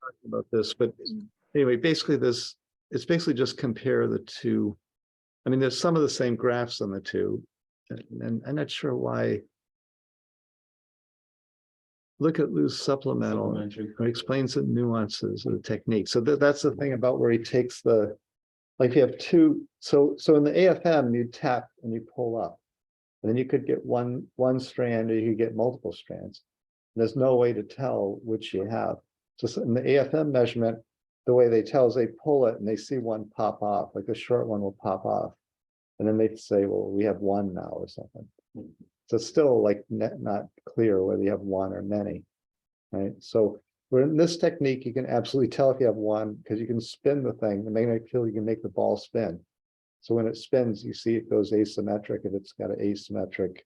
talking about this, but anyway, basically it's basically just compare the two. I mean, there's some of the same graphs on the two, and I'm not sure why. Look at Lou's supplemental. It explains the nuances of the technique. So that's the thing about where he takes the, like you have two. So in the AFM, you tap and you pull up, and then you could get one strand, or you could get multiple strands. There's no way to tell which you have. So in the AFM measurement, the way they tell is they pull it and they see one pop off, like the short one will pop off. And then they say, well, we have one now or something. So it's still like not clear whether you have one or many, right? So we're in this technique, you can absolutely tell if you have one because you can spin the thing. The magnetic field, you can make the ball spin. So when it spins, you see it goes asymmetric if it's got an asymmetric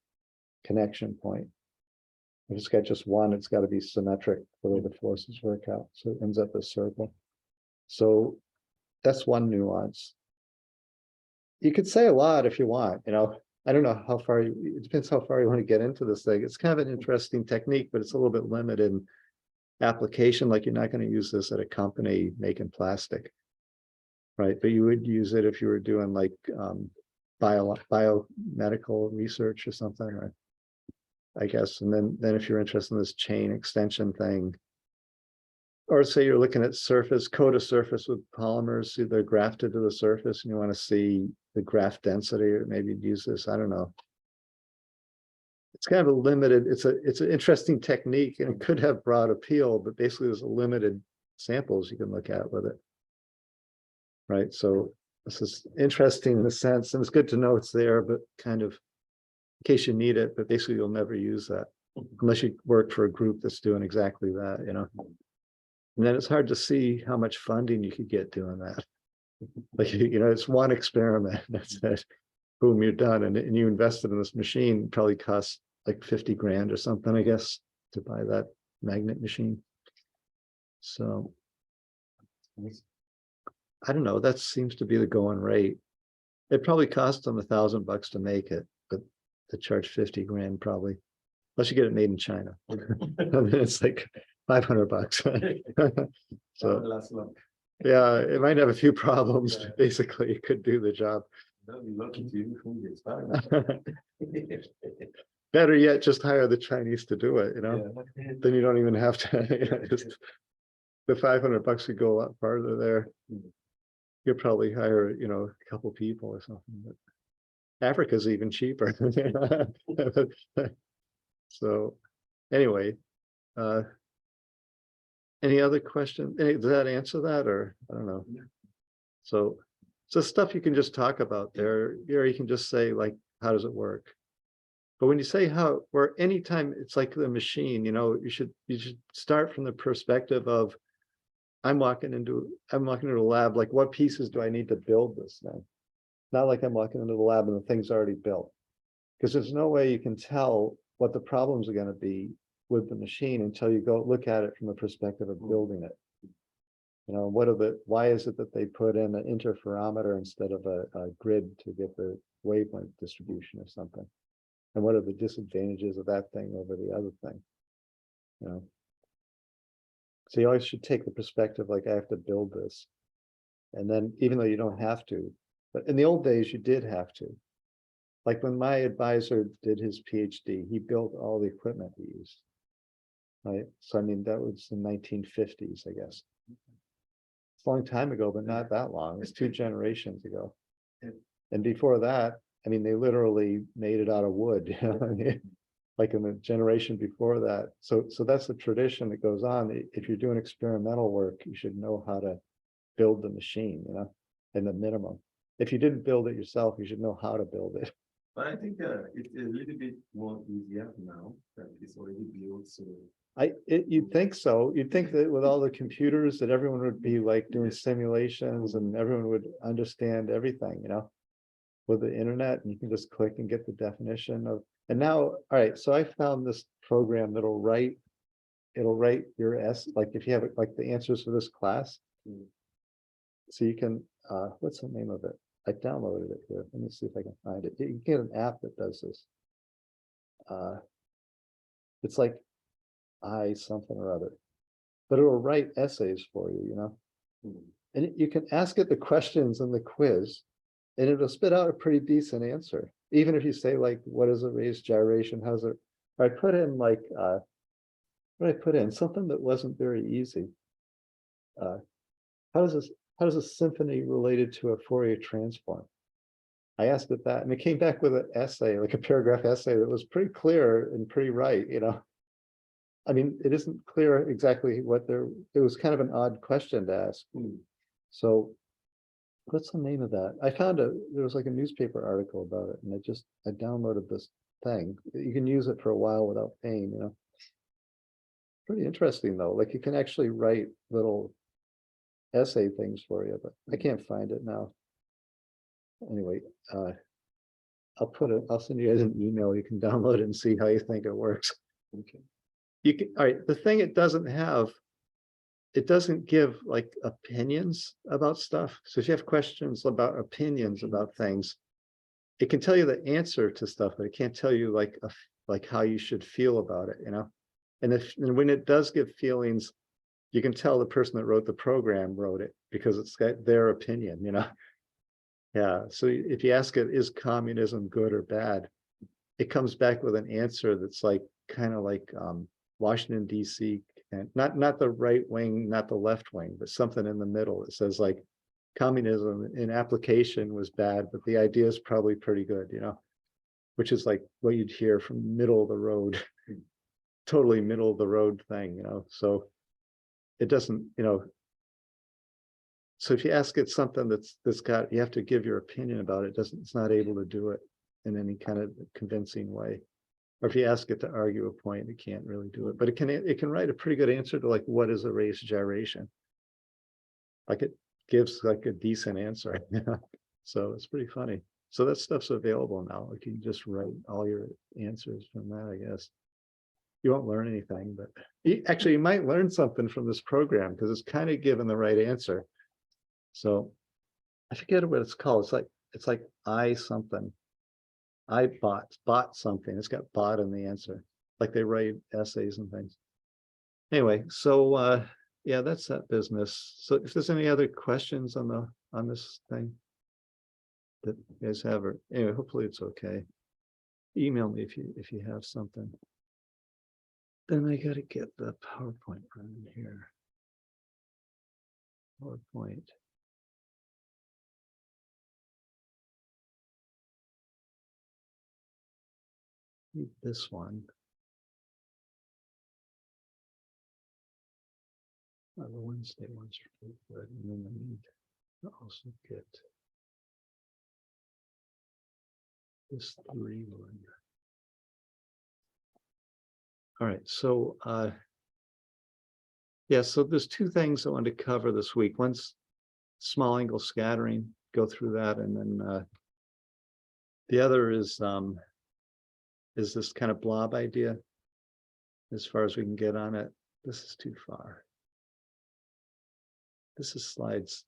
connection point. If it's got just one, it's got to be symmetric the way the forces work out. So it ends up a circle. So that's one nuance. You could say a lot if you want, you know. I don't know how far it depends how far you want to get into this thing. It's kind of an interesting technique, but it's a little bit limited in application. Like you're not going to use this at a company making plastic, right? But you would use it if you were doing like biomedical research or something, right? I guess. And then if you're interested in this chain extension thing, or say you're looking at coat a surface with polymers, see they're grafted to the surface, and you want to see the graft density, or maybe you'd use this. I don't know. It's kind of a limited. It's an interesting technique, and it could have broad appeal, but basically there's a limited samples you can look at with it, right? So this is interesting in a sense, and it's good to know it's there, but kind of in case you need it. But basically, you'll never use that unless you work for a group that's doing exactly that, you know. And then it's hard to see how much funding you could get doing that. Like, you know, it's one experiment. That's it. Boom, you're done. And you invested in this machine, probably cost like 50 grand or something, I guess, to buy that magnet machine. So I don't know. That seems to be the going rate. It probably cost them $1,000 to make it, but to charge 50 grand probably, unless you get it made in China. And then it's like $500. So yeah, it might have a few problems. Yeah. Basically, it could do the job. Better yet, just hire the Chinese to do it, you know. Yeah. Then you don't even have to, you know, just the $500 could go a lot farther there. You'll probably hire, you know, a couple people or something. But Africa's even cheaper. So anyway, any other question? Does that answer that, or I don't know? So stuff you can just talk about there, or you can just say like, how does it work? But when you say how, or anytime it's like the machine, you know, you should start from the perspective of, I'm walking into a lab, like what pieces do I need to build this thing? Not like I'm walking into the lab and the thing's already built, because there's no way you can tell what the problems are going to be with the machine until you go look at it from the perspective of building it. You know, why is it that they put in an interferometer instead of a grid to get the wavelength distribution or something? And what are the disadvantages of that thing over the other thing? You know, so you always should take the perspective like, I have to build this. And then even though you don't have to, but in the old days you did have to. Like when my advisor did his PhD, he built all the equipment he used. Right. So I mean, that was the 1950s, I guess. It's a long time ago, but not that long. It's 2 generations ago. And before that, I mean, they literally made it out of wood, you know? Like in the generation before that. So that's the tradition that goes on. If you're doing experimental work, you should know how to build the machine, you know, in the minimum. If you didn't build it yourself, you should know how to build it. But I think it's a little bit more easier now that it's already built. So you'd think so. You'd think that with all the computers that everyone would be like doing simulations and everyone would understand everything, you know, with the internet, and you can just click and get the definition of. And now, all right, so I found this program that'll write your like if you have like the answers for this class. So you can, what's the name of it? I downloaded it here. Let me see if I can find it. You can get an app that does this. It's like something or other. but it'll write essays for you, and you can ask it the questions in the quiz, and it'll spit out a pretty decent answer. Even if you say like, what is a raised gyration? How's it? I put in like, what did I put in? Something that wasn't very easy. How does a symphony related to a Fourier transform? I asked it that, and it came back with an essay, like a paragraph essay that was pretty clear and pretty right, I mean, it isn't clear exactly what it was kind of an odd question to ask. So what's the name of that? I found there was like a newspaper article about it, and I downloaded this thing. You can use it for a while without paying, Pretty interesting though. Like you can actually write little essay things for you, but I can't find it now. Anyway, I'll send you guys an email. You can download it and see how you think it works. Okay. All right, the thing it doesn't have, it doesn't give like opinions about stuff. So if you have questions about opinions about things, it can tell you the answer to stuff, but it can't tell you like how you should feel about it, And when it does give feelings, you can tell the person that wrote the program wrote it because it's got their opinion, Yeah. So if you ask it, is communism good or bad? It comes back with an answer that's like kind of like Washington, D.C. and not the right wing, not the left wing, but something in the middle. It says like communism in application was bad, but the idea is probably pretty good, which is like what you'd hear from middle of the road, totally middle of the road thing, So it doesn't, so if you ask it something that's got, you have to give your opinion about it, it's not able to do it in any kind of convincing way. Or if you ask it to argue a point, it can't really do it. But it can write a pretty good answer to like, what is a raised gyration? Like it gives like a decent answer. So it's pretty funny. So that stuff's available now. Like you can just write all your answers from that, I guess. You won't learn anything, but you might learn something from this program because it's kind of given the right answer. So I forget what it's called. It's like I something. I bought something. It's got bought in the answer. Like they write essays and things. Anyway, so yeah, that's that business. So if there's any other questions on this thing that you guys have, or anyway, hopefully it's okay. Email me if you have something. Then I got to get the PowerPoint running here. PowerPoint. Need this one. The Wednesday ones are good, and then I need to also get this 3 one. All right, so yeah, so there's 2 things I wanted to cover this week. One's small angle scattering, go through that, and then the other is this kind of blob idea as far as we can get on it. This is too far. This is slides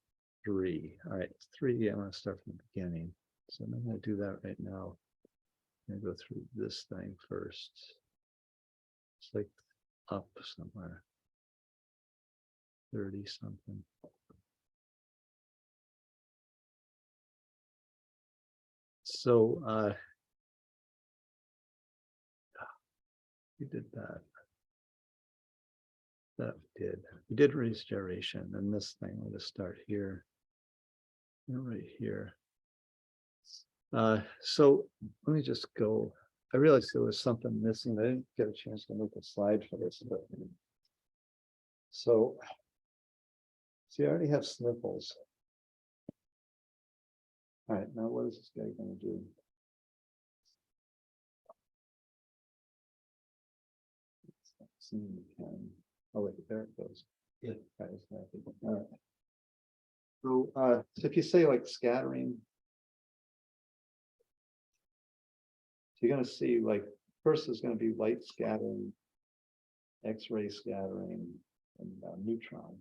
3. All right, 3, I want to start from the beginning. So I'm going to do that right now. I'm going to go through this thing first. It's like up somewhere. 30 something. So we did that. We did raise gyration, and this thing, we'll just start here. And right here. So let me just go. I realized there was something missing. I didn't get a chance to make a slide for this, but so see, I already have sniffles. All right, now what is this guy going to do? Oh wait, there it goes. Yeah, that is happy. All right. So if you say like scattering, you're going to see like first is going to be light scattering, X-ray scattering, and neutron.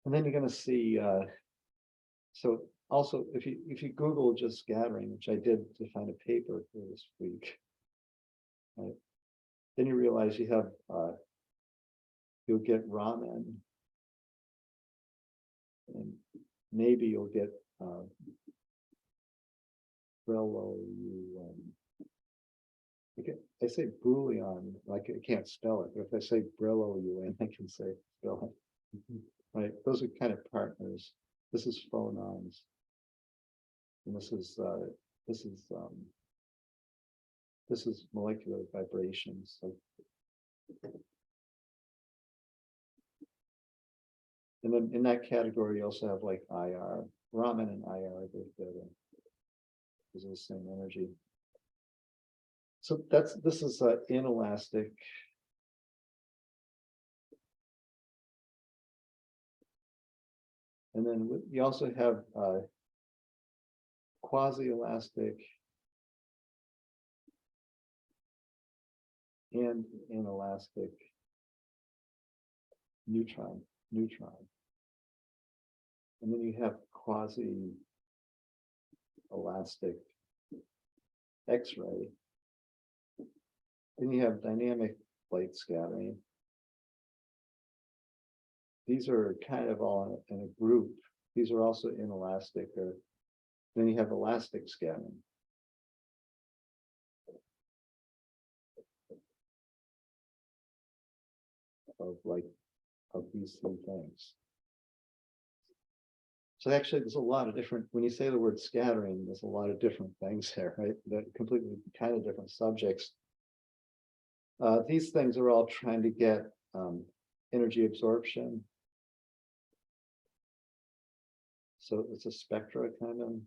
And then you're going to see. So also, if you Google just scattering, which I did to find a paper for this week, right, then you realize you have you'll get Raman. And maybe you'll get Brillo. I say Brouillon, like I can't spell it, but if I say Brillo, I can say spell it. Right, those are kind of partners. This is phonons, and this is molecular vibrations. And then in that category, you also have like IR, Raman and IR. These are the same energy. So this is inelastic. And then you also have quasi-elastic and inelastic neutron. And then you have quasi-elastic X-ray. Then you have dynamic light scattering. These are kind of all in a group. These are also inelastic. Then you have elastic scattering. Of these three things. So actually, there's a lot of different, when you say the word scattering, there's a lot of different things there, right? They're completely kind of different subjects. These things are all trying to get energy absorption. So it's a spectra kind of.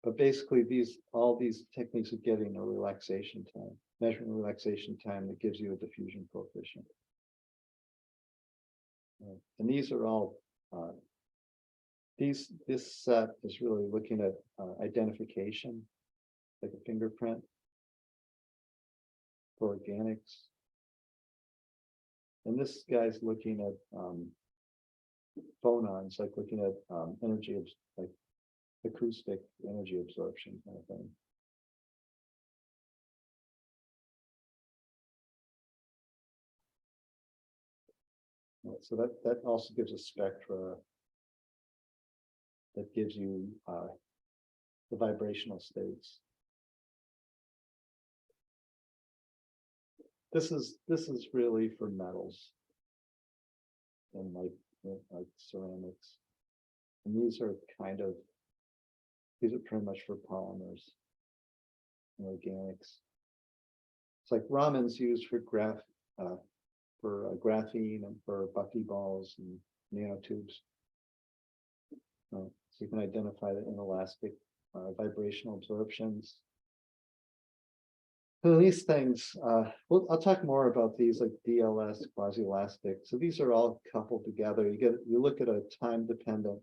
But basically, all these techniques of getting a relaxation time, measuring relaxation time that gives you a diffusion coefficient. And these are all, this set is really looking at identification, like a fingerprint for organics. And this guy's looking at phonons, like looking at energy, like acoustic energy absorption kind of thing. So that also gives a spectra that gives you the vibrational states. This is really for metals and like ceramics, and these are pretty much for polymers and organics. It's like Raman's used for graphene and for buckyballs and nanotubes. So you can identify the inelastic vibrational absorptions. So these things, I'll talk more about these like DLS, quasi-elastic. So these are all coupled together. You look at a time dependent.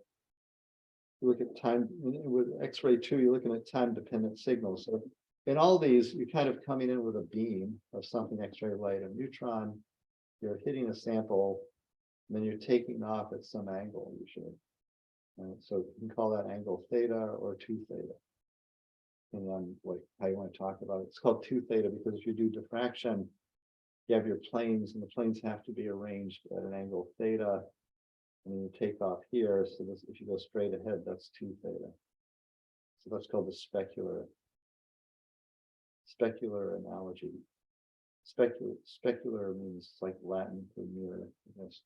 You look at time with X-ray 2. You're looking at time dependent signals. So in all these, you're kind of coming in with a beam of something X-ray light, a neutron. You're hitting a sample, and then you're taking off at some angle usually. So you can call that angle theta or 2 theta. And then like how you want to talk about it. It's called 2 theta because if you do diffraction, you have your planes, and the planes have to be arranged at an angle theta. And then you take off here. So this, if you go straight ahead, that's 2 theta. So that's called the specular analogy. Specular means like Latin for mirror, I guess.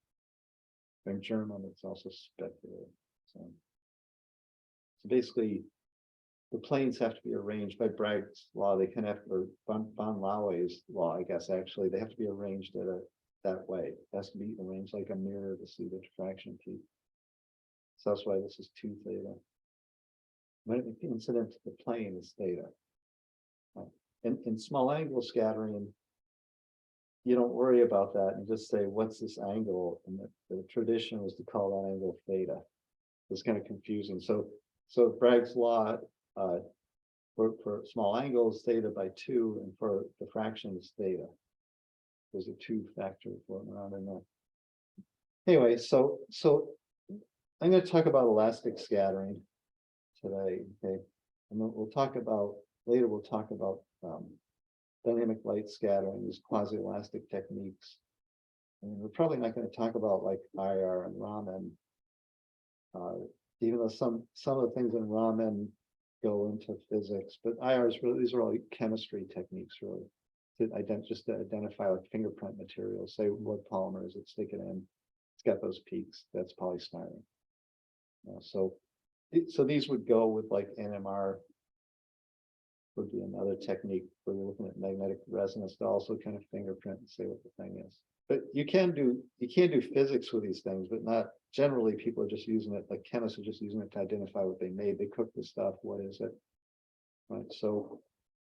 In German, it's also specular. So basically, the planes have to be arranged by Bragg's law. They kind of have, or von Laue's law, I guess. Actually, they have to be arranged that way. It has to be arranged like a mirror to see the diffraction peak. So that's why this is 2 theta. When incident to the plane is theta. In small angle scattering, you don't worry about that and just say, what's this angle? And the tradition was to call that angle theta. It's kind of confusing. So Bragg's law for small angles, theta by 2, and for diffraction is theta. There's a 2 factor floating around in there. Anyway, so I'm going to talk about elastic scattering today. Okay, and then we'll talk about later. We'll talk about dynamic light scattering, these quasi-elastic techniques. I mean, we're probably not going to talk about like IR and Raman. Even though some of the things in Raman go into physics, but IR is really, these are all chemistry techniques really. Just to identify like fingerprint materials, say what polymer is it, stick it in, it's got those peaks, that's polystyrene. So these would go with like NMR, would be another technique where you're looking at magnetic resonance to also kind of fingerprint and say what the thing is. But you can do physics with these things, but not generally. People are just using it, like chemists are just using it to identify what they made. They cook the stuff, what is it? Right. So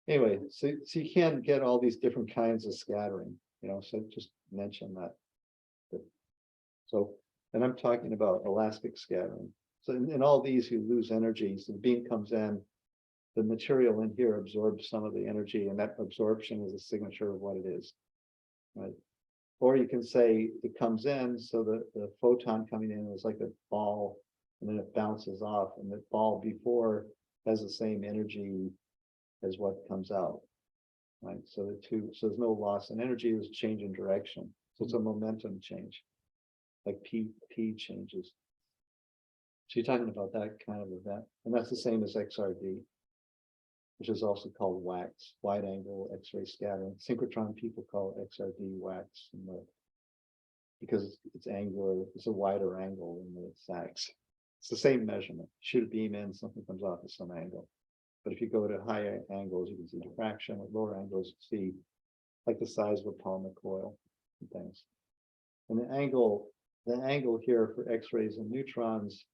anyway, so you can get all these different kinds of scattering, so just mention that. So, and I'm talking about elastic scattering. So in all these, you lose energy. So the beam comes in, the material in here absorbs some of the energy, and that absorption is a signature of what it is. Right. Or you can say it comes in, so the photon coming in is like a ball, and then it bounces off, and the ball before has the same energy as what comes out. Right. So so there's no loss in energy, there's change in direction. So it's a momentum change, like P changes. So you're talking about that kind of event. And that's the same as XRD, which is also called wax, wide angle X-ray scattering. Synchrotron people call it XRD wax, because it's angular, it's a wider angle than the SAX. It's the same measurement. Shoot a beam in, something comes off at some angle. But if you go to higher angles, you can see diffraction. At lower angles, you see like the size of a polymer coil and things. And the angle here for X-rays and neutrons,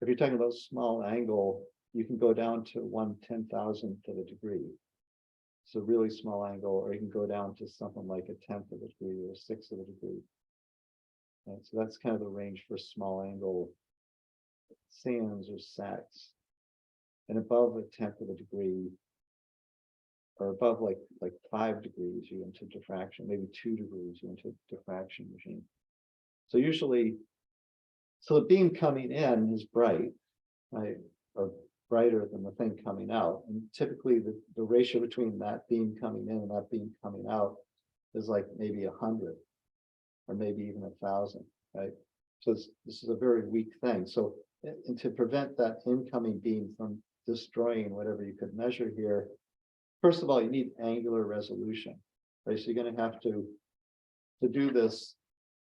if you're talking about small angle, you can go down to 1/10,000th of a degree. So really small angle, or you can go down to something like 1/10th of a degree or 1/6 of a degree. And so that's kind of the range for small angle sands or SACs. And above 1/10th of a degree, or above like 5 degrees, you're into diffraction, maybe 2 degrees, you're into diffraction regime. So usually, so the beam coming in is bright, right, or brighter than the thing coming out. And typically the ratio between that beam coming in and that beam coming out is like maybe 100, or maybe even 1,000, right? So this is a very weak thing. So, and to prevent that incoming beam from destroying whatever you could measure here, first of all, you need angular resolution, right? So you're going to have to do this,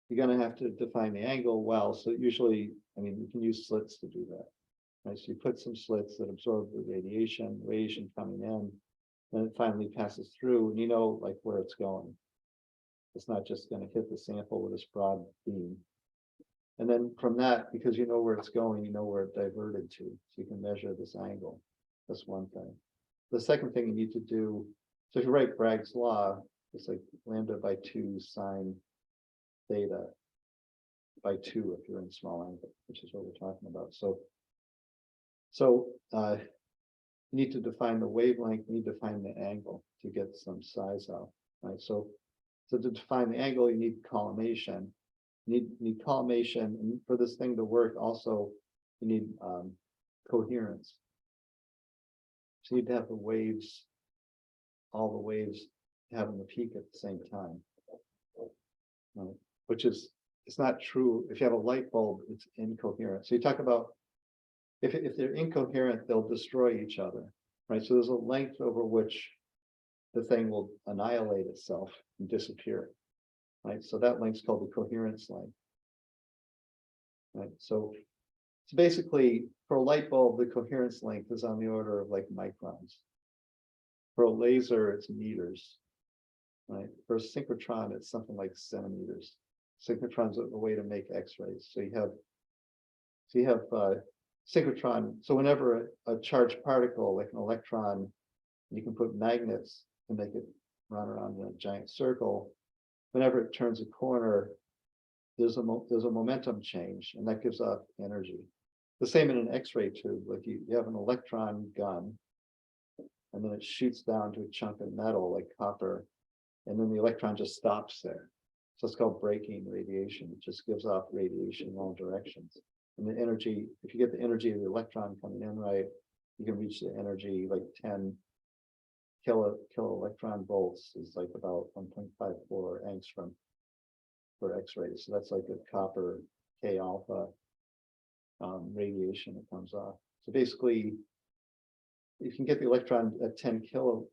you're going to have to define the angle well. So usually, I mean, you can use slits to do that, right? So you put some slits that absorb the radiation coming in, and it finally passes through, and you know like where it's going. It's not just going to hit the sample with this broad beam. And then from that, because you know where it's going, you know where it diverted to, so you can measure this angle. That's one thing. The second thing you need to do, so if you write Bragg's law, it's like lambda by 2 sine theta by 2 if you're in small angle, which is what we're talking about. So you need to define the wavelength, you need to define the angle to get some size out, right? So to define the angle, you need collimation. You need collimation, and for this thing to work, also you need coherence. So you need to have the waves, all the waves having the peak at the same time, right? Which is, it's not true. If you have a light bulb, it's incoherent. So you talk about if they're incoherent, they'll destroy each other, right? So there's a length over which the thing will annihilate itself and disappear, right? So that length's called the coherence length, right? So basically, for a light bulb, the coherence length is on the order of like microns. For a laser, it's meters, right? For a synchrotron, it's something like centimeters. Synchrotron's a way to make X-rays. So you have synchrotron. So whenever a charged particle, like an electron, you can put magnets to make it run around in a giant circle. Whenever it turns a corner, there's a momentum change, and that gives off energy. The same in an X-ray tube. Like you have an electron gun, and then it shoots down to a chunk of metal like copper, and then the electron just stops there. So it's called breaking radiation. It just gives off radiation in all directions. And the energy, if you get the energy of the electron coming in right, you can reach the energy like 10 kilo electron volts is like about 1.54 angstrom. for X-rays. So that's like a copper K alpha radiation that comes off. So basically, you can get the electron at 10 kilo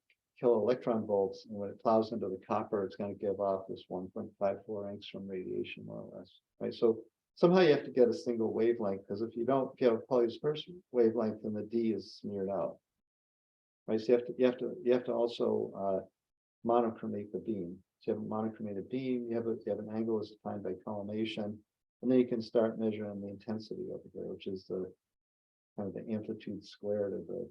electron volts, and when it plows into the copper, it's going to give off this 1.54 angstrom radiation, more or less, right? So somehow you have to get a single wavelength, because if you don't get a polydispersed wavelength, then the D is smeared out, right? So you have to also monochromate the beam. So you have a monochromated beam, you have an angle that's defined by collimation, and then you can start measuring the intensity over there, which is the kind of the amplitude squared of the.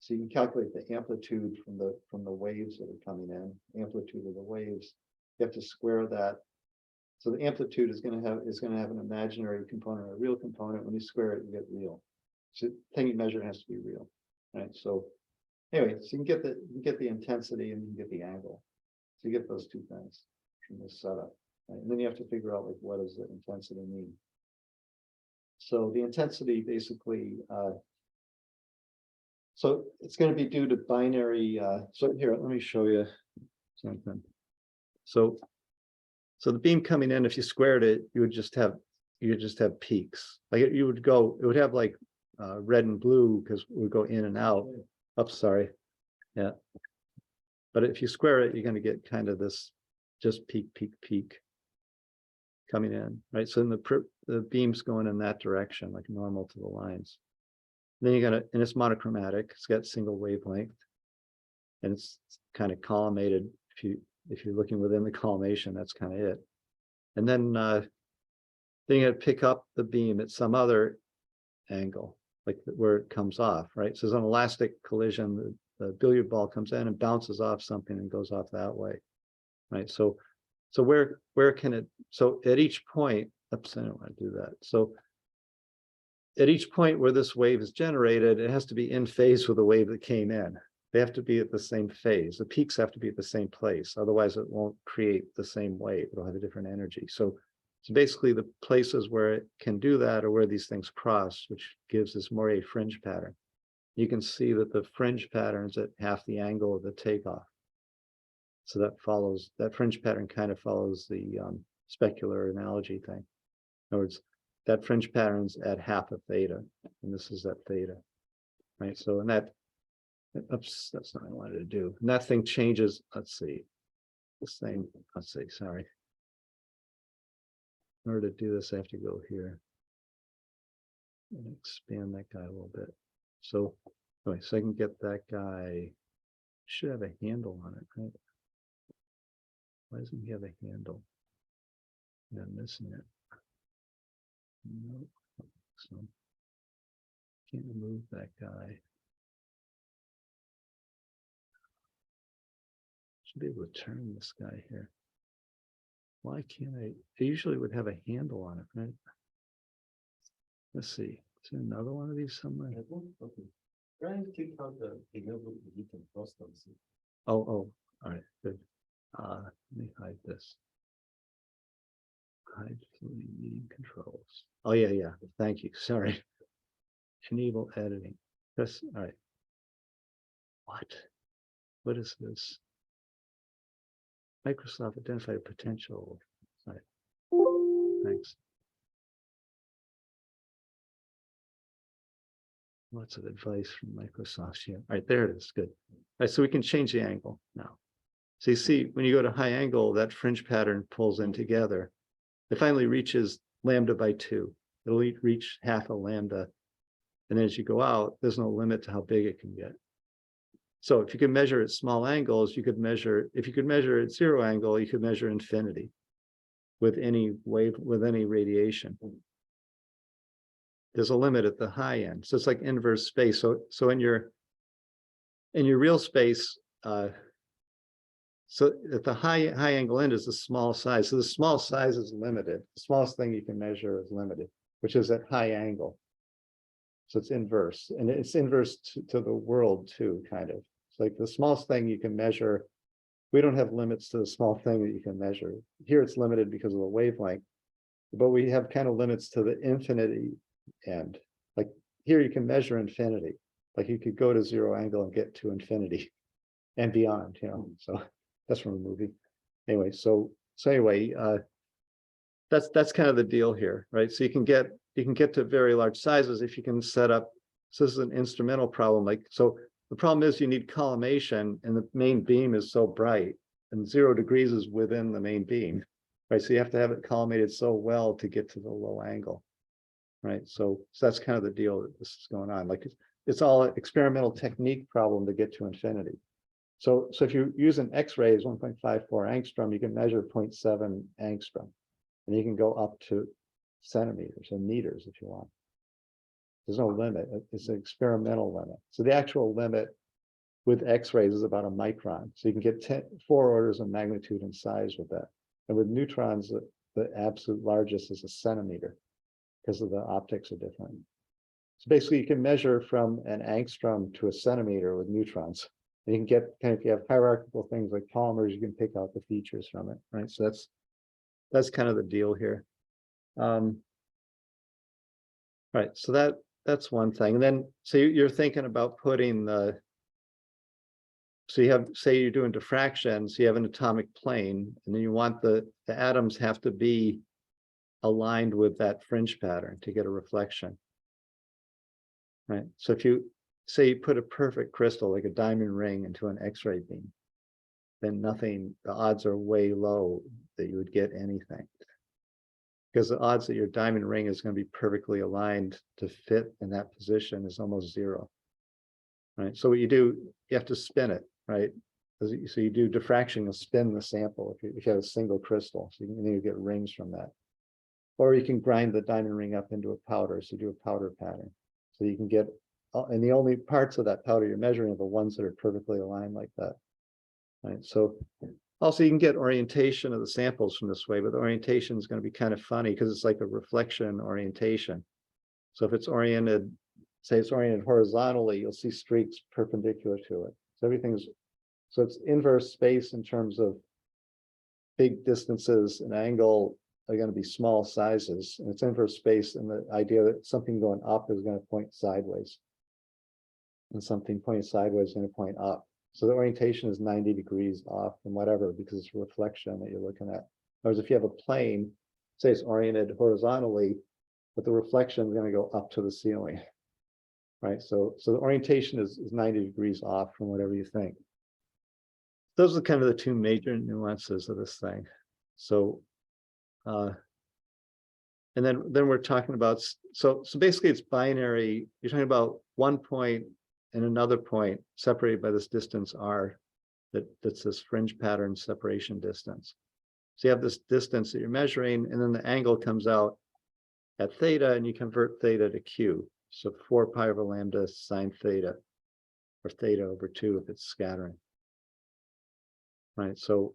So you can calculate the amplitude from the waves that are coming in, amplitude of the waves. You have to square that. So the amplitude is going to have an imaginary component, a real component. When you square it, you get real. So the thing you measure has to be real, right? So anyway, so you can get the intensity and you can get the angle. So you get those two things from this setup, right? And then you have to figure out like what does the intensity mean. So the intensity basically. So it's going to be due to binary. So here, let me show you something. So the beam coming in, if you squared it, you would just have peaks. Like it would have like red and blue because it would go in and out. Oh, sorry. Yeah. But if you square it, you're going to get kind of this just peak coming in, right? So then the beam's going in that direction, like normal to the lines. Then and it's monochromatic. It's got single wavelength, and it's kind of collimated. If you're looking within the collimation, that's kind of it. And then you got to pick up the beam at some other angle, like where it comes off, right? So there's an elastic collision. The billiard ball comes in and bounces off something and goes off that way, right? So where can it? So at each point, oops, I don't want to do that. So at each point where this wave is generated, it has to be in phase with the wave that came in. They have to be at the same phase. The peaks have to be at the same place. Otherwise, it won't create the same wave. It'll have a different energy. So basically, the places where it can do that are where these things cross, which gives this moire fringe pattern. You can see that the fringe pattern's at half the angle of the takeoff. So that fringe pattern kind of follows the specular analogy thing. In other words, that fringe pattern's at half of theta, and this is at theta, right? So, and oops, that's not what I wanted to do. And that thing changes, let's see, sorry. In order to do this, I have to go here and expand that guy a little bit. So, anyway, so I can get that guy, should have a handle on it, right? Why doesn't he have a handle? I'm missing it. Nope. So can't remove that guy. Should be able to turn this guy here. Why can't I? They usually would have a handle on it, right? Let's see. Is there another one of these somewhere? Okay. Try and take out the enable delete and constancy. Oh, all right, good. Let me hide this. Hide fluid meeting controls. Oh yeah. Thank you. Sorry. Enable editing. That's all right. What is this? Microsoft identified a potential. Right. Thanks. Lots of advice from Microsoft here. All right, there it is. Good. All right, so we can change the angle now. So you see, when you go to high angle, that fringe pattern pulls in together. It finally reaches lambda by 2. It'll reach half a lambda. And then as you go out, there's no limit to how big it can get. So if you could measure at small angles, you could measure, if you could measure at 0 angle, you could measure infinity with any wave, with any radiation. There's a limit at the high end. So it's like inverse space. So in your real space, so at the high angle end is the small size. So the small size is limited. The smallest thing you can measure is limited, which is at high angle. So it's inverse, and it's inverse to the world too, kind of. It's like the smallest thing you can measure. We don't have limits to the small thing that you can measure. Here it's limited because of the wavelength, but we have kind of limits to the infinity end. Like here you can measure infinity. Like you could go to 0 angle and get to infinity and beyond, you know. So that's from a movie. Anyway, so so anyway, that's kind of the deal here, right? So you can get to very large sizes if you can set up. So this is an instrumental problem. Like, so the problem is you need collimation, and the main beam is so bright, and 0 degrees is within the main beam, right? So you have to have it collimated so well to get to the low angle, right? So that's kind of the deal that this is going on. Like it's all an experimental technique problem to get to infinity. So if you use an X-ray as 1.54 angstrom, you can measure 0.7 angstrom, and you can go up to centimeters and meters if you want. There's no limit. It's an experimental limit. So the actual limit with X-rays is about a micron. So you can get 4 orders of magnitude in size with that. And with neutrons, the absolute largest is a centimeter because of the optics are different. So basically you can measure from an angstrom to a centimeter with neutrons. And you can get kind of, if you have hierarchical things like polymers, you can pick out the features from it, right? So that's kind of the deal here. Right, so that's one thing. And then so you're thinking about putting the, so you have, say you're doing diffraction, so you have an atomic plane, and then you want the atoms have to be aligned with that fringe pattern to get a reflection. Right. So if you say you put a perfect crystal like a diamond ring into an X-ray beam, then the odds are way low that you would get anything. Because the odds that your diamond ring is going to be perfectly aligned to fit in that position is almost 0. Right. So what you do, you have to spin it, right? So you do diffraction, you'll spin the sample if you have a single crystal. So you get rings from that. Or you can grind the diamond ring up into a powder. So you do a powder pattern. So you can get, and the only parts of that powder you're measuring are the ones that are perfectly aligned like that. Right. So also you can get orientation of the samples from this way, but the orientation is going to be kind of funny because it's like a reflection orientation. So if it's oriented, say it's oriented horizontally, you'll see streaks perpendicular to it. So so it's inverse space in terms of big distances and angle are going to be small sizes, and it's inverse space in the idea that something going up is going to point sideways, and something pointing sideways is going to point up. So the orientation is 90 degrees off from whatever, because it's a reflection that you're looking at. Whereas if you have a plane, say it's oriented horizontally, but the reflection is going to go up to the ceiling, right? So the orientation is 90 degrees off from whatever you think. Those are kind of the two major nuances of this thing. So, and then we're talking about, so basically it's binary. You're talking about one point and another point separated by this distance r, that's this fringe pattern separation distance. So you have this distance that you're measuring, and then the angle comes out at theta, and you convert theta to q. So 4 pi over lambda sine theta, or theta over 2 if it's scattering. Right. So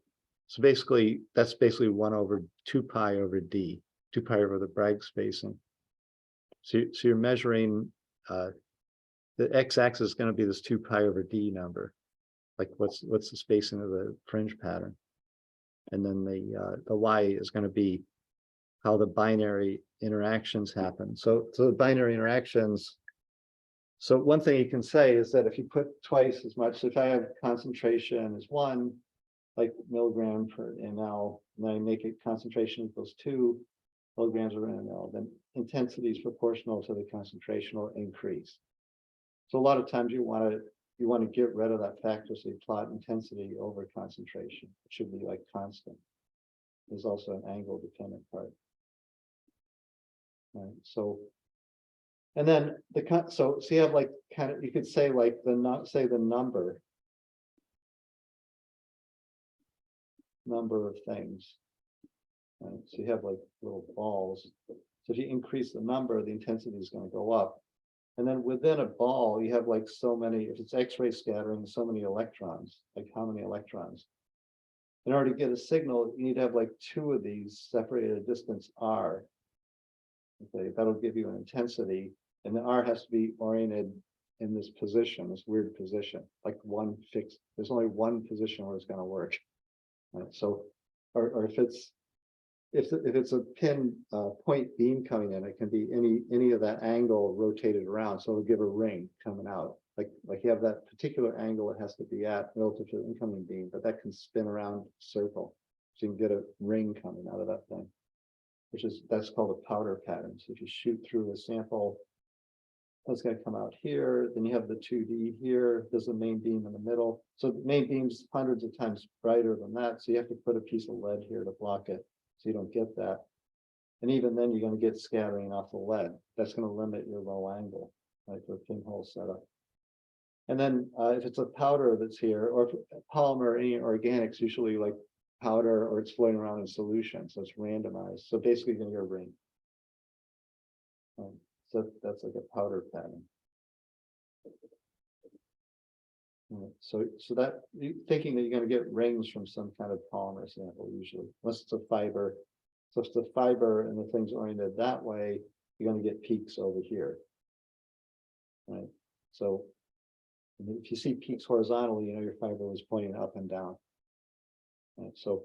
basically that's basically 1 over 2 pi over d, 2 pi over the Bragg spacing. So you're measuring the x-axis is going to be this 2 pi over d number, like what's the spacing of the fringe pattern, and then the y is going to be how the binary interactions happen. So the binary interactions. So one thing you can say is that if you put twice as much, so if I have concentration as 1, like milligram per ml, and then I make it concentration equals 2 milligrams per ml, then intensity is proportional to the concentration or increase. So a lot of times you want to get rid of that factor, so you plot intensity over concentration. It should be like constant. There's also an angle dependent part. Right. So, and then so you have like kind of, you could say like the number of things. Right? So you have like little balls. So if you increase the number, the intensity is going to go up. And then within a ball, you have like so many, if it's X-ray scattering, so many electrons, like how many electrons? In order to get a signal, you need to have like 2 of these separated a distance r. Okay, that'll give you an intensity, and the r has to be oriented in this position, this weird position, like one fixed, there's only one position where it's going to work. Right? So, or if it's a pin point beam coming in, it can be any of that angle rotated around, so it'll give a ring coming out. Like you have that particular angle it has to be at relative to the incoming beam, but that can spin around circle. So you can get a ring coming out of that thing, that's called a powder pattern. So if you shoot through a sample, that's going to come out here. Then you have the 2D here. There's a main beam in the middle. So the main beam's hundreds of times brighter than that. So you have to put a piece of lead here to block it, so you don't get that. And even then, you're going to get scattering off the lead. That's going to limit your low angle, right, for a pinhole setup. And then if it's a powder that's here, or if polymer, any organics, usually like powder, or it's floating around in solution, so it's randomized. So basically, you're going to get a ring. So that's like a powder pattern. So that thinking that you're going to get rings from some kind of polymer sample usually, unless it's a fiber. So if it's a fiber and the thing's oriented that way, you're going to get peaks over here. Right. So if you see peaks horizontally, you know your fiber was pointing up and down. Right. So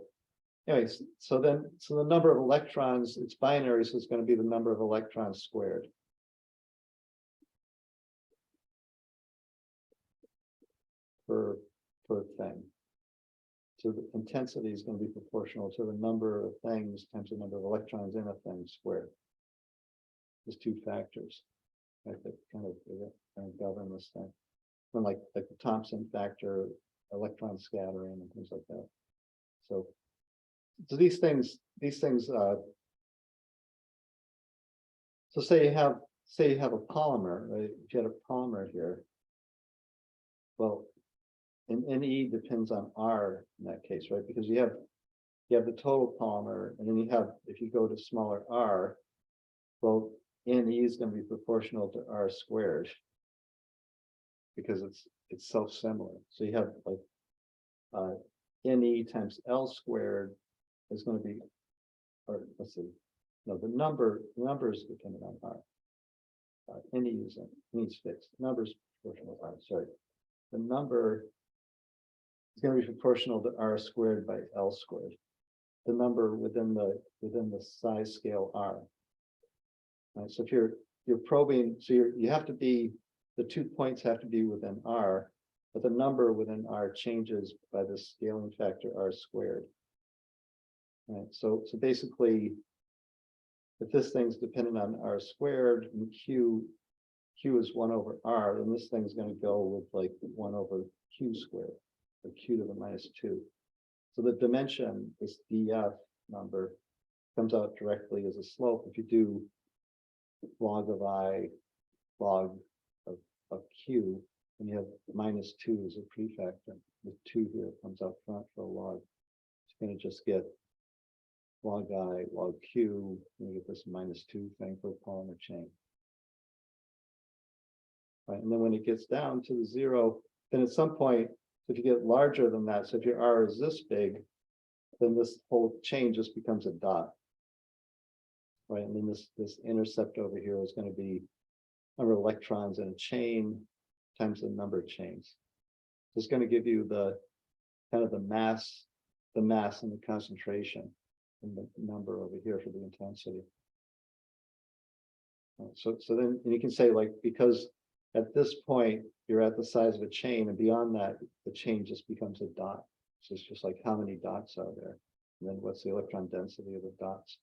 anyways, so the number of electrons, it's binary, so it's going to be the number of electrons squared. Per thing. So the intensity is going to be proportional to the number of things times the number of electrons in a thing squared. There's two factors, right, that kind of govern this thing. From like the Thomson factor, electron scattering, and things like that. So these things. So say you have a polymer, right? If you had a polymer here, well. And NE depends on R in that case, right? Because you have the total polymer, and then you have, if you go to smaller r, well, NE is going to be proportional to R squared because it's self-similar. So you have like NE times L squared is going to be, or let's see, no, the number is dependent on R. NE is fixed. Numbers proportional to R. Sorry, the number. It's going to be proportional to R squared by L squared, the number within the size scale R. Right, so if you're probing, so you have to be, the 2 points have to be within R, but the number within R changes by the scaling factor R squared. Right, so basically, if this thing's dependent on R squared and Q is 1 over R, then this thing's going to go with like 1 over Q squared. Or Q to the minus 2. So the dimension, this df number, comes out directly as a slope. If you do log of I, log of Q, and you have minus 2 as a prefactor, the 2 here comes out front for a log. It's going to just get log I, log Q, and you get this minus 2 thing for a polymer chain. Right, and then when it gets down to the 0, then at some point, if you get larger than that, so if your R is this big, then this whole chain just becomes a dot. Right, and then this intercept over here is going to be number of electrons in a chain times the number of chains. So it's going to give you the kind of the mass and the concentration, and the number over here for the intensity. Right, so then you can say, like, because at this point, you're at the size of a chain, and beyond that, the chain just becomes a dot. So it's just like how many dots are there? And then what's the electron density of the dots?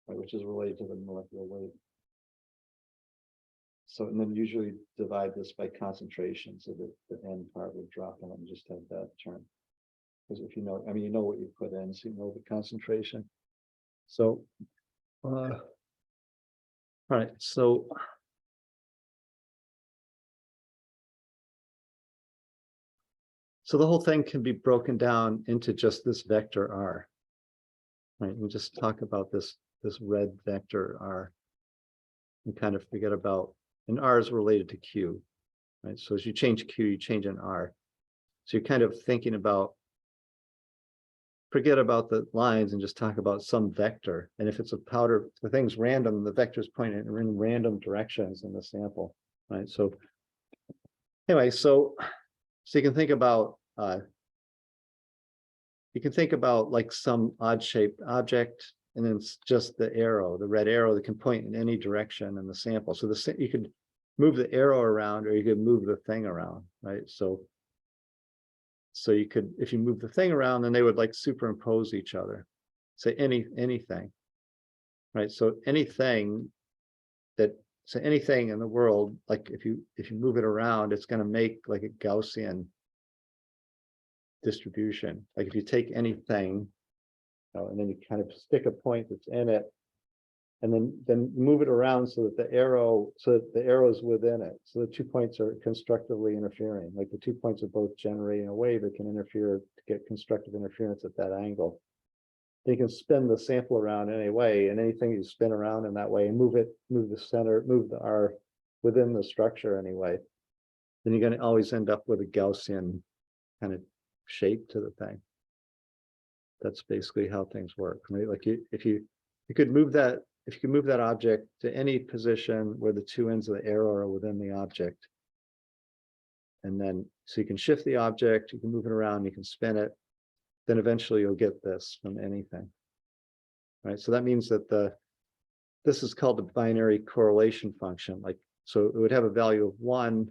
Right, which is related to the molecular weight. So, and then usually divide this by concentration, so that the N part would drop in and just have that term. Because if you know, I mean, you know what you put in, so you know the concentration. So, all right, so. So the whole thing can be broken down into just this vector R. Right, we just talk about this red vector R, and kind of forget about, and R is related to Q, right? So as you change Q, you change an R. So you're kind of thinking about, forget about the lines and just talk about some vector. And if it's a powder, if the thing's random, the vector's pointing in random directions in the sample, right? So anyway, so you can think about like some odd shaped object, and then it's just the arrow, the red arrow that can point in any direction in the sample. So you could move the arrow around, or you could move the thing around, right? So So you could, if you move the thing around, then they would like superimpose each other. Say anything, right? So anything in the world, like if you move it around, it's going to make like a Gaussian distribution. Like if you take anything, and then you kind of stick a point that's in it, and then move it around so that the arrow is within it. So the 2 points are constructively interfering. Like the 2 points are both generating a wave that can interfere to get constructive interference at that angle. Then you can spin the sample around any way, and anything you spin around in that way and move the center, move the R within the structure anyway, then you're going to always end up with a Gaussian kind of shape to the thing. That's basically how things work, right? Like if you could move that, if you can move that object to any position where the two ends of the arrow are within the object, and then so you can shift the object, you can move it around, you can spin it, then eventually you'll get this from anything, right? So that means that this is called the binary correlation function. Like, so it would have a value of 1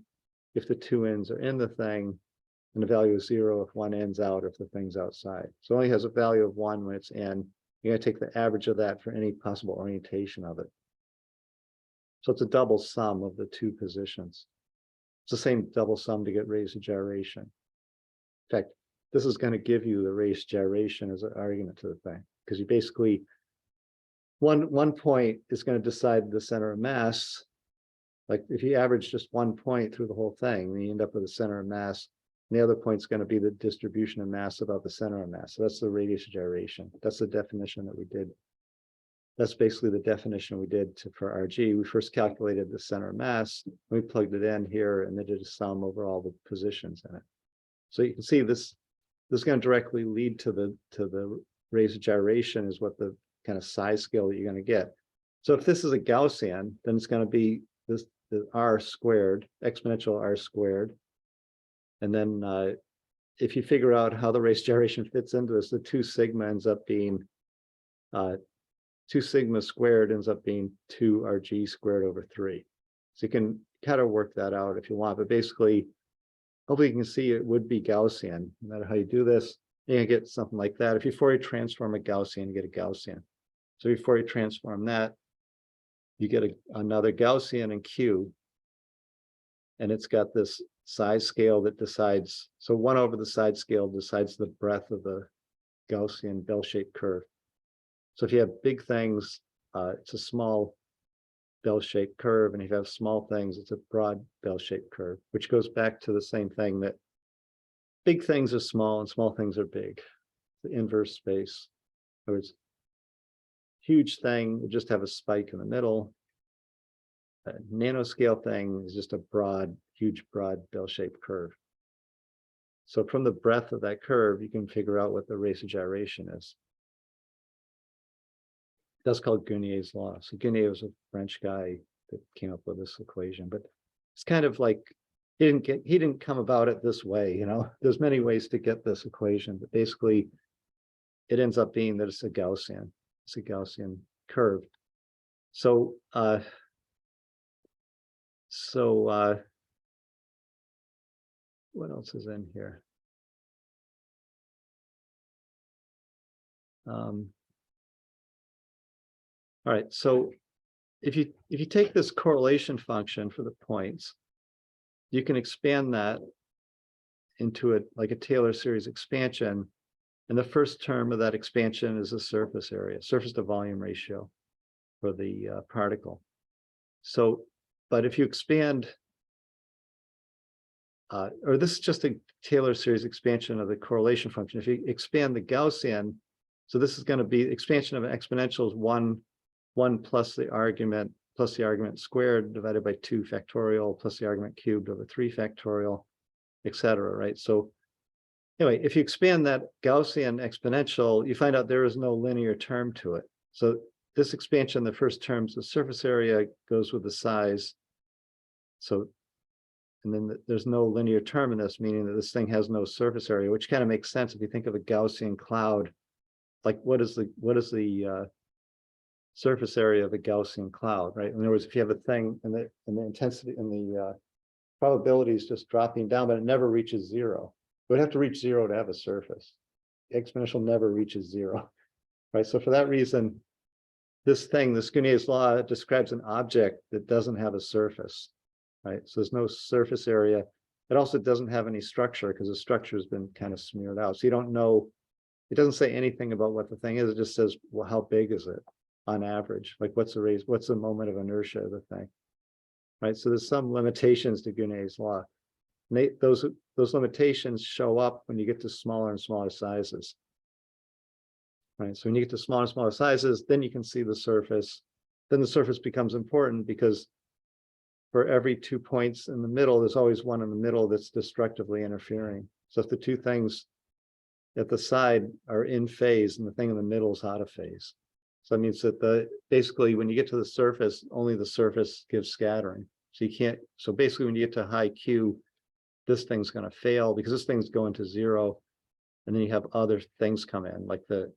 if the two ends are in the thing, and a value of 0 if one end's out, if the thing's outside. So it only has a value of 1 when it's in. You're going to take the average of that for any possible orientation of it. So it's a double sum of the two positions. It's the same double sum to get raised to gyration. In fact, this is going to give you the raised gyration as an argument to the thing, because you basically, one point is going to decide the center of mass. Like if you average just 1 point through the whole thing, then you end up with a center of mass. And the other point is going to be the distribution of mass about the center of mass. So that's the radius of gyration. That's the definition that we did. That's basically the definition we did for RG. We first calculated the center of mass. We plugged it in here and then did a sum over all the positions in it. So you can see this is going to directly lead to the raised of gyration is what the kind of size scale that you're going to get. So if this is a Gaussian, then it's going to be the R squared, exponential R squared. And then if you figure out how the raised gyration fits into this, the 2 sigma ends up being 2 sigma squared ends up being 2 RG squared over 3. So you can kind of work that out if you want, but basically, hopefully you can see it would be Gaussian. No matter how you do this, you can get something like that. If you Fourier transform a Gaussian, you get a Gaussian. So if you Fourier transform that, you get another Gaussian in Q, and it's got this size scale that decides, so 1 over the side scale decides the breadth of the Gaussian bell-shaped curve. So if you have big things, it's a small bell-shaped curve, and if you have small things, it's a broad bell-shaped curve, which goes back to the same thing that big things are small and small things are big. The inverse space. In other words, huge thing would just have a spike in the middle. A nanoscale thing is just a huge broad bell-shaped curve. So from the breadth of that curve, you can figure out what the race of gyration is. That's called Guenier's law. So Guenier was a French guy that came up with this equation, but it's kind of like he didn't come about it this way, you know. There's many ways to get this equation, but basically it ends up being that it's a Gaussian. It's a Gaussian curve. So what else is in here? All right, so if you take this correlation function for the points, you can expand that into like a Taylor series expansion, and the first term of that expansion is the surface area, surface to volume ratio for the particle. So, but if you expand, or this is just a Taylor series expansion of the correlation function. If you expand the Gaussian, so this is going to be expansion of an exponential is 1 plus the argument squared divided by 2 factorial plus the argument cubed over 3 factorial, etc. Right? So anyway, if you expand that Gaussian exponential, you find out there is no linear term to it. So this expansion, the first term's the surface area goes with the size. So, and then there's no linear term in this, meaning that this thing has no surface area, which kind of makes sense if you think of a Gaussian cloud. Like what is the surface area of a Gaussian cloud, right? In other words, if you have a thing and the intensity and the probability is just dropping down, but it never reaches 0. would have to reach zero to have a surface. Exponential never reaches zero, right? So for that reason, this thing, the Gounod's law, describes an object that doesn't have a surface, right? So there's no surface area. It also doesn't have any structure because the structure has been kind of smeared out. So you don't know, it doesn't say anything about what the thing is. It just says, well, how big is it on average? Like what's the moment of inertia of the thing, right? So there's some limitations to Gounod's law. And those limitations show up when you get to smaller and smaller sizes. Right. So when you get to smaller and smaller sizes, then you can see the surface. Then the surface becomes important because for every 2 points in the middle, there's always one in the middle that's destructively interfering. So if the two things at the side are in phase and the thing in the middle is out of phase. So that means that basically when you get to the surface, only the surface gives scattering. So you can't, so basically when you get to high Q, this thing's going to fail because this thing's going to zero. And then you have other things come in, like the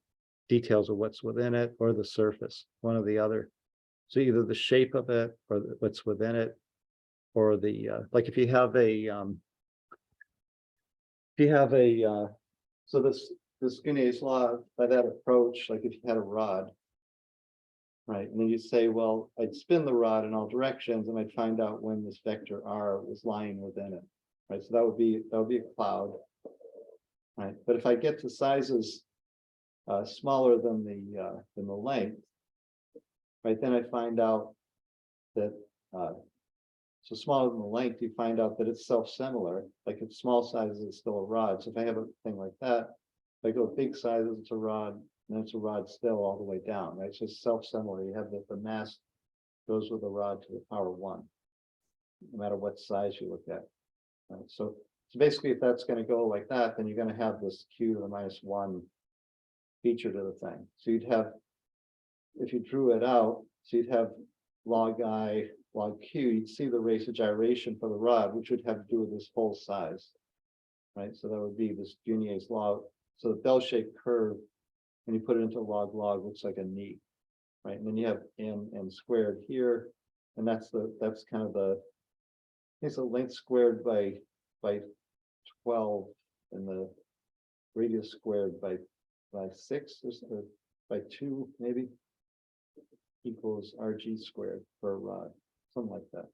details of what's within it or the surface, one or the other. So either the shape of it or what's within it, or the like if you have a so this Gounod's law, by that approach, like if you had a rod, right, and then you say, well, I'd spin the rod in all directions and I'd find out when this vector R was lying within it, right? So that would be a cloud, right? But if I get to sizes smaller than the length, right? Then I find out that so smaller than the length, you find out that it's self-similar. Like if small sizes, it's still a rod. So if I have a thing like that, if I go big sizes, it's a rod, and then it's a rod still all the way down, right? So it's self-similar. You have the mass goes with the rod to the power 1, no matter what size you look at. Right? So basically, if that's going to go like that, then you're going to have this Q to the -1 feature to the thing. So you'd have, if you drew it out, so you'd have log I, log Q, you'd see the rate of gyration for the rod, which would have to do with this whole size, right? So that would be this Gounod's law. So the bell-shaped curve, when you put it into log, looks like a knee, right? And then you have n squared here, and that's kind of the, it's a length squared by 12, and the radius squared by 6 or by 2 maybe, equals RG squared per rod, something like that.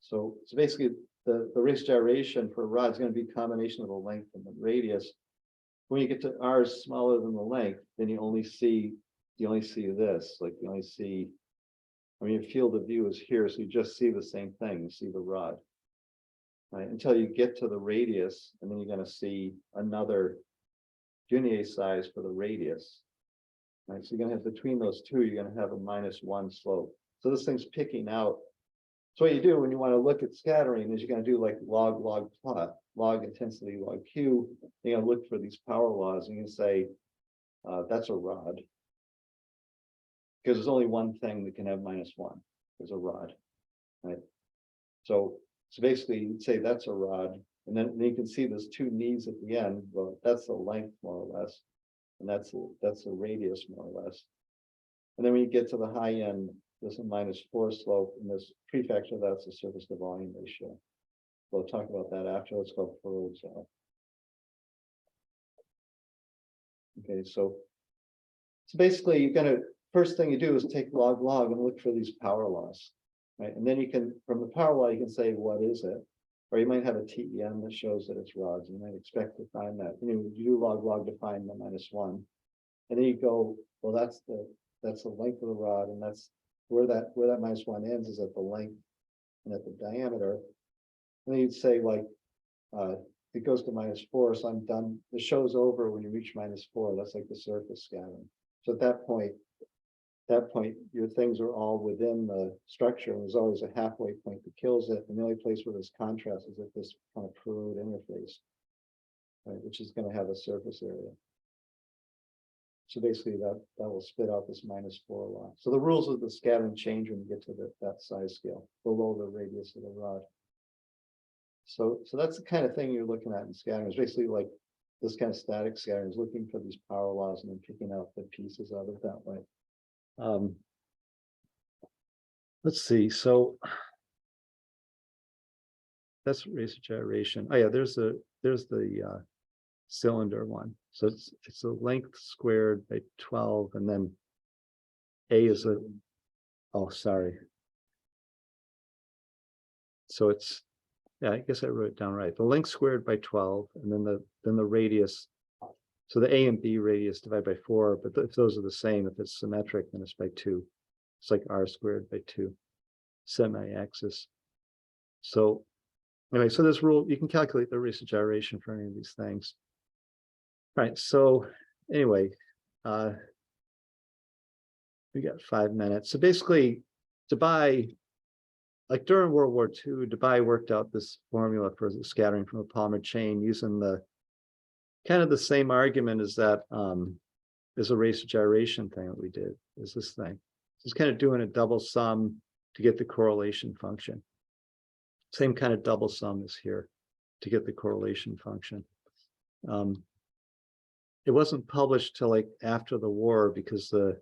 So basically the rate of gyration for a rod is going to be a combination of the length and the radius. When you get to R is smaller than the length, then you only see this, like you only see, I mean, your field of view is here, so you just see the same thing, you see the rod, right? Until you get to the radius, and then you're going to see another Gounod size for the radius. Right, so you're going to have between those two, you're going to have a -1 slope. So this thing's picking out. So what you do when you want to look at scattering is you're going to do like log plot, log intensity, log Q. You're going to look for these power laws, and you're going to say that's a rod, because there's only one thing that can have -1 is a rod, right? So basically you'd say that's a rod, and then you can see there's two knees at the end. Well, that's the length more or less. And that's the radius more or less. And then when you get to the high end, there's a -4 slope, and this prefactor, that's the surface to volume ratio. We'll talk about that after. Let's go forward. Okay, so basically you're gonna, first thing you do is take log and look for these power laws, right? And then you can, from the power law, you can say, what is it? Or you might have a TEM that shows that it's rods. You might expect to find that. You do log to find the -1, and then you go, well, that's the length of the rod, and that's where that -1 ends is at the length and at the diameter. And then you'd say like it goes to -4, so I'm done. The show's over when you reach -4. That's like the surface scattering. So at that point, your things are all within the structure, and there's always a halfway point that kills it. And the only place where there's contrast is at this kind of furrowed interface, right, which is going to have a surface area. So basically that will spit out this -4 law. So the rules of the scattering change when you get to that size scale below the radius of the rod. So that's the kind of thing you're looking at in scattering. It's basically like this kind of static scattering is looking for these power laws and then picking out the pieces of it that way. Let's see. So that's rate of gyration. Oh yeah, there's there's the cylinder one. So it's a length squared by 12, and then A is a, oh, sorry. So it's, yeah, I guess I wrote it down right. The length squared by 12, and then the radius. So the A and B radius divided by 4, but if those are the same, if it's symmetric, then it's by 2. It's like R squared by 2, semi-axis. So anyway, so this rule, you can calculate the radius of gyration for any of these things. All right, so anyway, we got 5 minutes. So basically, Debye, like during World War II, Debye worked out this formula for the scattering from a polymer chain using the kind of the same argument as that is a radius of gyration thing that we did, is this thing. It's kind of doing a double sum to get the correlation function. Same kind of double sum is here to get the correlation function. It wasn't published till like after the war because the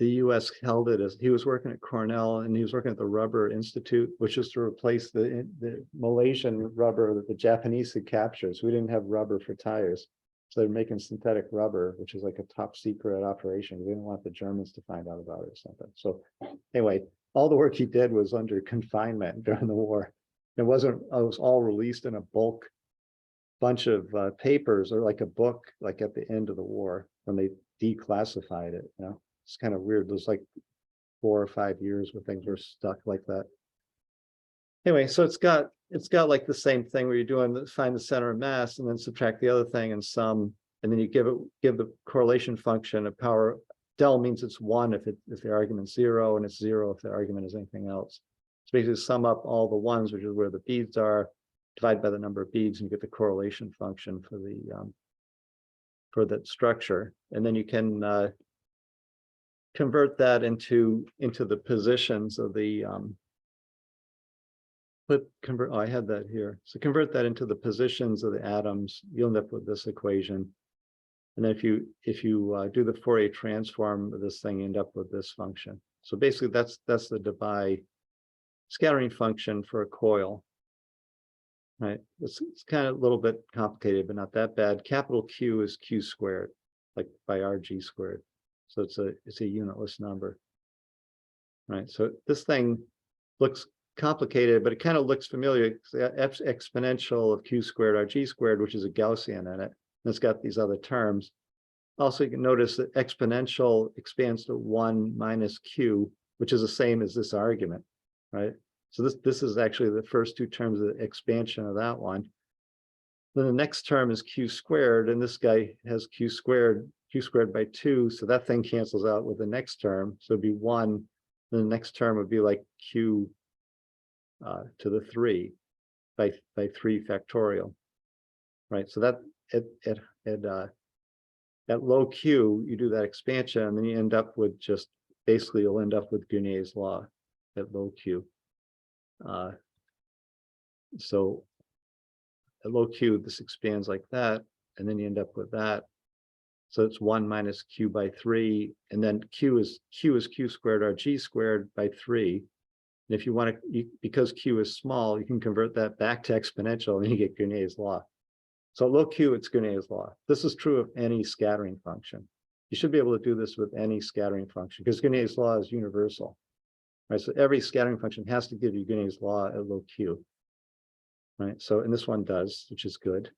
US held it as, he was working at Cornell and he was working at the Rubber Institute, which is to replace the Malaysian rubber that the Japanese had captured. So we didn't have rubber for tires. So they're making synthetic rubber, which is like a top secret operation. We didn't want the Germans to find out about it or something. So anyway, all the work he did was under confinement during the war. It was all released in a bulk bunch of papers, or like a book, like at the end of the war when they declassified it, you know. It's kind of weird. There's like 4 or 5 years where things were stuck like that. Anyway, so it's got like the same thing where you're doing find the center of mass and then subtract the other thing and sum, and then you give the correlation function a power. Del means it's 1 if the argument's 0, and it's 0 if the argument is anything else. So basically sum up all the ones, which is where the beads are, divide by the number of beads, and you get the correlation function for the structure, and then you can convert that into the positions of the oh, I had that here. So convert that into the positions of the atoms. You'll end up with this equation. And then if you do the Fourier transform of this thing, you end up with this function. So basically that's the Debye scattering function for a coil. Right. It's kind of a little bit complicated, but not that bad. Capital Q is Q squared, like by RG squared. So it's a unitless number. Right. So this thing looks complicated, but it kind of looks familiar. It's the exponential of Q squared RG squared, which is a Gaussian in it. And it's got these other terms. Also, you can notice that exponential expands to 1 minus Q, which is the same as this argument, right? So this is actually the first 2 terms of the expansion of that one. Then the next term is Q squared, and this guy has Q squared by 2. So that thing cancels out with the next term. So it'd be 1. Then the next term would be like Q to the 3 by 3 factorial, right? So that at low Q, you do that expansion, and then you end up with just basically you'll end up with Guinier's law at low Q. So at low Q, this expands like that, and then you end up with that. So it's 1 minus Q by 3, and then Q is Q squared RG squared by 3. And if you want to, because Q is small, you can convert that back to exponential, and you get Guinier's law. So at low Q, it's Guinier's law. This is true of any scattering function. You should be able to do this with any scattering function because Guinier's law is universal. Right, so every scattering function has to give you Guinier's law at low Q. Right, so and this one does, which is good.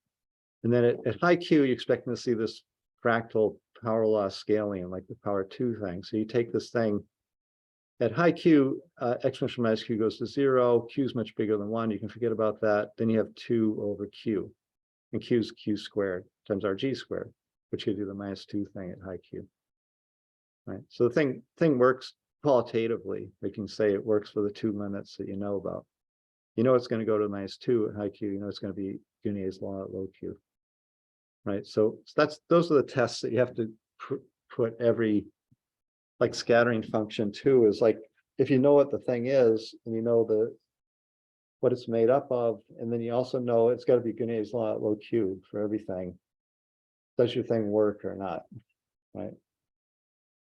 And then at high Q, you're expecting to see this fractal power law scaling, like the power 2 thing. So you take this thing at high Q, exponential minus Q goes to 0. Q is much bigger than 1. You can forget about that. Then you have 2 over Q, and Q is Q squared times RG squared, which gives you the minus 2 thing at high Q. Right, so the thing works qualitatively. We can say it works for the 2 limits that you know about. You know it's going to go to minus 2 at high Q. You know it's going to be Guinier's law at low Q. Right, so those are the tests that you have to put every like scattering function to. Is like if you know what the thing is and you know what it's made up of, and then you also know it's got to be Guinier's law at low Q for everything. Does your thing work or not? Right.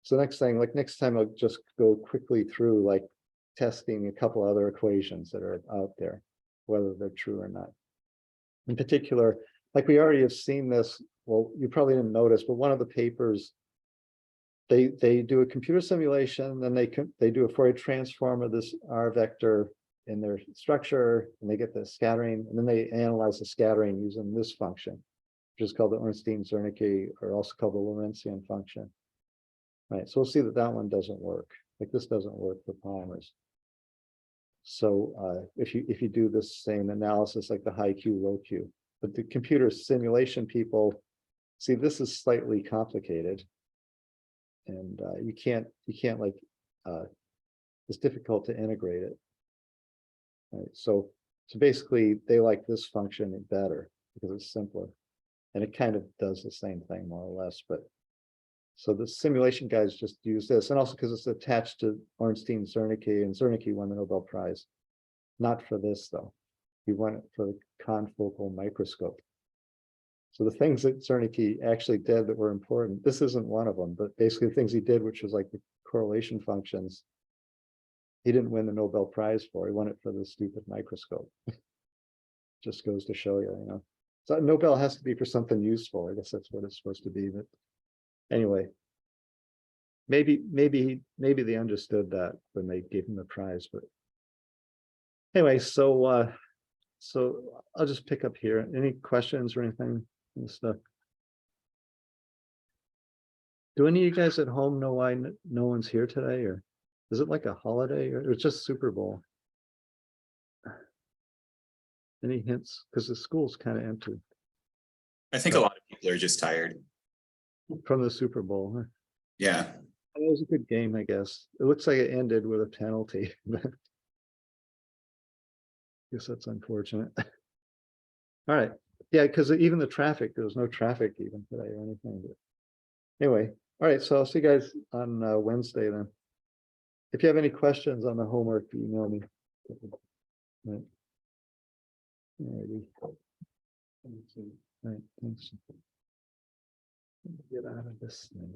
So next time I'll just go quickly through like testing a couple other equations that are out there, whether they're true or not. In particular, like we already have seen this, well, you probably didn't notice, but one of the papers, they do a computer simulation, then they do a Fourier transform of this R vector in their structure, and they get the scattering, and then they analyze the scattering using this function, which is called the Ornstein-Zernike, or also called the Lorentzian function. Right, so we'll see that that one doesn't work. Like this doesn't work for polymers. So if you do this same analysis like the high Q, low Q, but the computer simulation people see this is slightly complicated, and you can't like it's difficult to integrate it. Right, so basically they like this function better because it's simpler, and it kind of does the same thing more or less. But so the simulation guys just use this, and also because it's attached to Ornstein-Zernike, and Zernike won the Nobel Prize. Not for this though. He won it for the confocal microscope. So the things that Zernike actually did that were important, this isn't one of them, but basically the things he did, which was like the correlation functions, he didn't win the Nobel Prize for. He won it for the stupid microscope. Just goes to show you, you know. So Nobel has to be for something useful. I guess that's what it's supposed to be. But anyway, maybe they understood that when they gave him the prize. But anyway, so I'll just pick up here. Any questions or anything and stuff? Do any of you guys at home know why no one's here today, or is it like a holiday, or it's just Super Bowl? Any hints? Because the school's kind of empty I think a lot of people are just tired. from the Super Bowl. Huh? Yeah. It was a good game, I guess. It looks like it ended with a penalty. Guess that's unfortunate. All right. Yeah, because even the traffic, there was no traffic even today or anything. But anyway, all right. So I'll see you guys on Wednesday then. If you have any questions on the homework, email me. Right. Alrighty. All right, thanks. Get out of this thing.